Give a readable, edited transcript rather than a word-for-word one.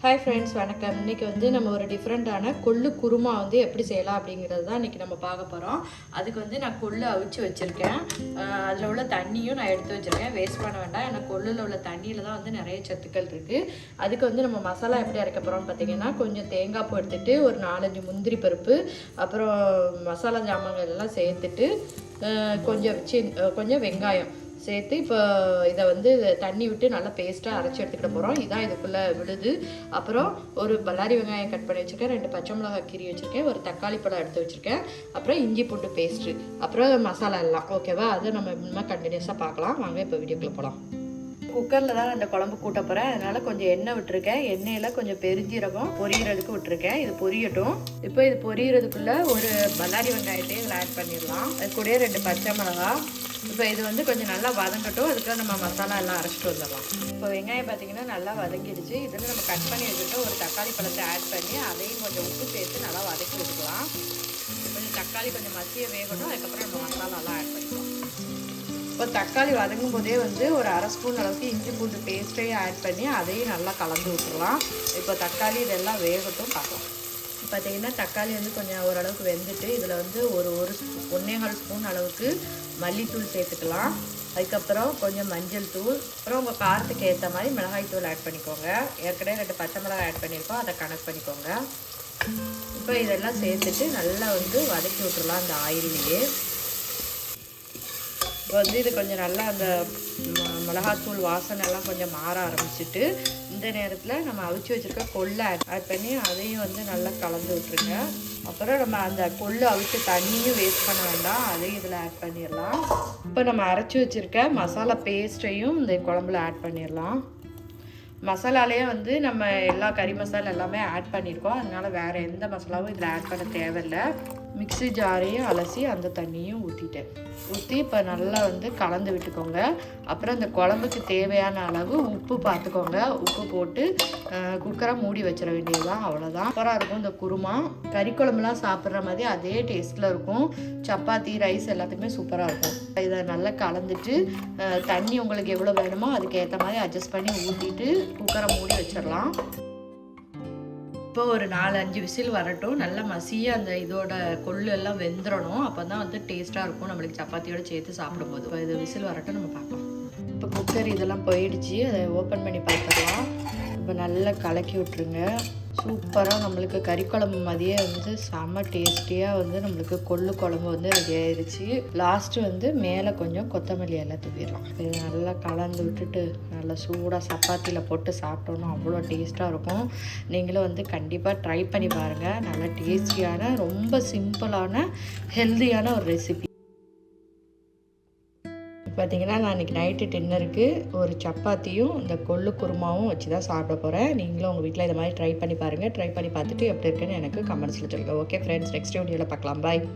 Hi friends, வணக்கம். இன்றைக்கி வந்து நம்ம ஒரு டிஃப்ரெண்ட்டான கொள்ளு குருமா வந்து எப்படி செய்யலாம் அப்படிங்கிறது தான் இன்றைக்கி நம்ம பார்க்க போகிறோம். அதுக்கு வந்து நான் கொள்ளு அவிச்சு வச்சுருக்கேன். அதில் உள்ள தண்ணியும் நான் எடுத்து வச்சுருக்கேன். வேஸ்ட் பண்ண வேண்டாம். ஏன்னா கொள்ளில் உள்ள தண்ணியில் தான் வந்து நிறைய சத்துக்கள் இருக்குது. அதுக்கு வந்து நம்ம மசாலா எப்படி அரைக்க போகிறோம்னு பார்த்தீங்கன்னா, கொஞ்சம் தேங்காய் பூ எடுத்துகிட்டு ஒரு 4-5 முந்திரி பருப்பு, அப்புறம் மசாலா ஜாமான்கள் எல்லாம் சேர்த்துட்டு கொஞ்சம் வெங்காயம் சேர்த்து இப்போ இதை வந்து தண்ணி விட்டு நல்லா பேஸ்ட்டாக அரைச்சி எடுத்துக்கிட்ட போகிறோம். இதான் இதுக்குள்ளே விழுது. அப்புறம் ஒரு பல்லாரி வெங்காயம் கட் பண்ணி வச்சுருக்கேன், 2 பச்சை மிளகாய் கீரி வச்சுருக்கேன், ஒரு தக்காளி பழம் எடுத்து வச்சுருக்கேன், அப்புறம் இஞ்சி பூண்டு பேஸ்ட்டு, அப்புறம் மசாலா எல்லாம். ஓகேவா? அதை நம்ம இன்னும் கண்டினியூஸாக பார்க்கலாம். வாங்க இப்போ வீடியோக்குள்ளே போகலாம். குக்கரில் தான் அந்த குழம்பு கூட்ட போகிறேன். அதனால் கொஞ்சம் எண்ணெய் விட்டுருக்கேன். எண்ணெயில் கொஞ்சம் பெருஞ்சீரகம் பொரியிறதுக்கு விட்டுருக்கேன். இது பொரியட்டும். இப்போ இது பொரியிறதுக்குள்ளே ஒரு பல்லாரி வெங்காயத்தையும் இதில் ஆட் பண்ணிடலாம். அது கூட 2 பச்சை மிளகாய். இப்போ இது வந்து கொஞ்சம் நல்லா வதங்கட்டும். அதுக்காக நம்ம மசாலா எல்லாம் அரைச்சிட்டு வந்துடலாம். இப்போ வெங்காயம் பார்த்தீங்கன்னா நல்லா வதங்கிடுச்சு. இதில் நம்ம கட் பண்ணி வச்சுட்டு ஒரு தக்காளி பழத்தை ஆட் பண்ணி அதையும் கொஞ்சம் உப்பு சேர்த்து நல்லா வதக்கி விட்டுக்கலாம். கொஞ்சம் தக்காளி கொஞ்சம் மசிய வேகணும். அதுக்கப்புறம் நம்ம மசாலாலாம் ஆட் பண்ணிக்கலாம். இப்போ தக்காளி வதங்கும் போதே வந்து ஒரு 1/2 ஸ்பூன் அளவுக்கு இஞ்சி பூண்டு பேஸ்ட்டையும் ஆட் பண்ணி அதையும் நல்லா கலந்து விட்டுடலாம். இப்போ தக்காளி இதெல்லாம் வேகட்டும் பார்க்கலாம். பார்த்திங்கன்னா தக்காளி வந்து கொஞ்சம் ஓரளவுக்கு வெந்துட்டு இதில் வந்து ஒரு 1.25 ஸ்பூன் அளவுக்கு மல்லித்தூள் சேர்த்துக்கலாம். அதுக்கப்புறம் கொஞ்சம் மஞ்சள் தூள், அப்புறம் உங்கள் காரத்துக்கு ஏற்ற மாதிரி மிளகாய் தூள் ஆட் பண்ணிக்கோங்க. ஏற்கனவே 2 பச்சை மிளகாய் ஆட் பண்ணியிருக்கோம், அதை கணக்கு பண்ணிக்கோங்க. இப்போ இதெல்லாம் சேர்த்துட்டு நல்லா வந்து வதக்கி விட்டுடலாம் அந்த ஆயிலேயே. இப்போ வந்து இது கொஞ்சம் நல்லா அந்த மிளகாத்தூள் வாசனை எல்லாம் கொஞ்சம் மாற ஆரம்பிச்சுட்டு இந்த நேரத்தில் நம்ம அவிச்சு வச்சுருக்க கொள்ளை ஆட் பண்ணி அதையும் வந்து நல்லா கலந்து விட்டுருங்க. அப்புறம் நம்ம அந்த கொள்ளு அவிச்ச தண்ணியும் வேஸ்ட் பண்ண வேண்டாம், அதையும் இதில் ஆட் பண்ணிடலாம். இப்போ நம்ம அரைச்சி வச்சுருக்க மசாலா பேஸ்ட்டையும் இந்த குழம்புல ஆட் பண்ணிடலாம். மசாலாலேயே வந்து நம்ம எல்லா கறி மசாலா எல்லாமே ஆட் பண்ணியிருக்கோம். அதனால் வேறு எந்த மசாலாவும் இதில் ஆட் பண்ண தேவையில்லை. மிக்ஸி ஜாரையும் அலசி அந்த தண்ணியும் ஊற்றி இப்போ நல்லா வந்து கலந்து விட்டுக்கோங்க. அப்புறம் இந்த குழம்புக்கு தேவையான அளவு உப்பு பார்த்துக்கோங்க. உப்பு போட்டு குக்கரை மூடி வச்சிட வேண்டியதுதான். அவ்வளோதான். சூப்பராக இருக்கும் இந்த குருமா. கறி குழம்புலாம் சாப்பிட்ற மாதிரி அதே டேஸ்ட்டில் இருக்கும். சப்பாத்தி ரைஸ் எல்லாத்துக்குமே சூப்பராக இருக்கும். இதை நல்லா கலந்துட்டு தண்ணி உங்களுக்கு எவ்வளோ வேணுமோ அதுக்கு ஏற்ற மாதிரி அட்ஜஸ்ட் பண்ணி ஊற்றிட்டு குக்கரை மூடி வச்சிடலாம். இப்போ ஒரு 4-5 விசில் வரட்டும். நல்லா மசிய அந்த இதோட கொள்ளு எல்லாம் வெந்துடணும். அப்போ தான் வந்து டேஸ்ட்டாக இருக்கும் நம்மளுக்கு சப்பாத்தியோட சேர்த்து சாப்பிடும்போது. இப்போ இது விசில் வரட்டும், நம்ம பார்க்கலாம். இப்போ குக்கர் இதெல்லாம் போயிடுச்சு. அதை ஓப்பன் பண்ணி பார்த்துக்கலாம். இப்போ நல்லா கலக்கி விட்ருங்க. சூப்பராக நம்மளுக்கு கறி குழம்பு மாதிரியே வந்து செம்ம டேஸ்டியாக வந்து நம்மளுக்கு கொள்ளு குழம்பு வந்து ரெடி ஆயிடுச்சு. லாஸ்ட்டு வந்து மேலே கொஞ்சம் கொத்தமல்லி எல்லாம் தூவிடலாம். இது நல்லா கலந்து விட்டுட்டு நல்லா சூடாக சப்பாத்தியில் போட்டு சாப்பிட்டோன்னா அவ்வளோ டேஸ்ட்டாக இருக்கும். நீங்களும் வந்து கண்டிப்பாக ட்ரை பண்ணி பாருங்கள். நல்லா டேஸ்டியான, ரொம்ப சிம்பிளான, ஹெல்த்தியான ஒரு ரெசிபி. பார்த்திங்கன்னா நான் இன்றைக்கி நைட்டு டின்னருக்கு ஒரு சப்பாத்தியும் இந்த கொள்ளு குருமாவும் வச்சு தான் சாப்பிட போகிறேன். நீங்களும் உங்கள் வீட்டில் இதை மாதிரி ட்ரை பண்ணி பாருங்கள். ட்ரை பண்ணி பார்த்துட்டு எப்படி இருக்குன்னு எனக்கு கமெண்ட்ஸில் சொல்லுங்கள். ஓகே ஃப்ரெண்ட்ஸ், நெக்ஸ்ட் வீடியோவில் பார்க்கலாம். பாய்.